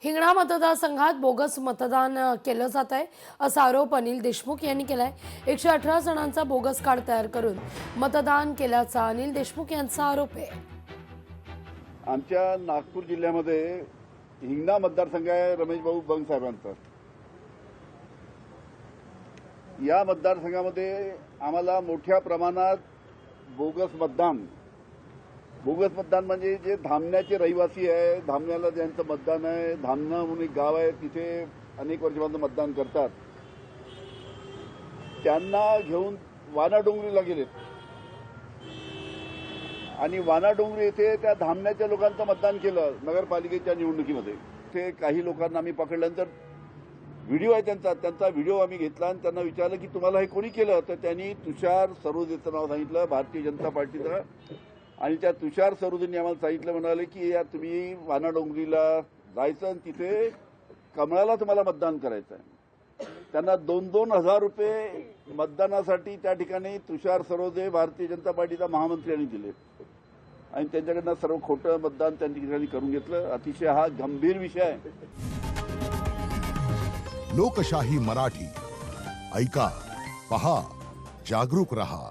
हिंगणा मतदारसंघात बोगस मतदान केलं जात आहे असा आरोप अनिल देशमुख यांनी केलाय। 118 जणांचा बोगस कार्ड तयार करून मतदान केल्याचा अनिल देशमुख यांचा आरोप आहे। आमच्या नागपूर जिल्ह्यामध्ये हिंगणा मतदारसंघ आहे रमेश भाऊ बंग साहेबांचा। या मतदारसंघामध्ये आम्हाला मोठ्या प्रमाणात बोगस मतदान म्हणजे जे धामण्याचे रहिवासी आहे, धामण्याला ज्यांचं मतदान आहे, धामणा म्हणून एक गाव आहे, तिथे अनेक वर्षांपासून मतदान करतात, त्यांना घेऊन वानाडोंगरीला गेलेत आणि वानाडोंगरी येथे त्या धामण्याच्या लोकांचं मतदान केलं नगरपालिकेच्या निवडणुकीमध्ये। ते काही लोकांना आम्ही पकडल्यानंतर व्हिडिओ आहे त्यांचा व्हिडिओ आम्ही घेतला आणि त्यांना विचारलं की तुम्हाला हे कोणी केलं, तर त्यांनी तुषार सरोदेचं नाव सांगितलं, भारतीय जनता पार्टीचं। आणि त्या तुषार सरोदेंनी आम्हाला सांगितलं, म्हणाले की या तुम्ही वानाडोंगरीला जायचं आणि तिथे कमळाला तुम्हाला मतदान करायचं आहे। त्यांना 2-2 हजार रुपये मतदानासाठी त्या ठिकाणी तुषार सरोदे भारतीय जनता पार्टीचा महामंत्री यांनी दिले आणि त्यांच्याकडनं सर्व खोटं मतदान त्या ठिकाणी करून घेतलं। अतिशय हा गंभीर विषय आहे। लोकशाही मराठी ऐका, पहा, जागरूक रहा।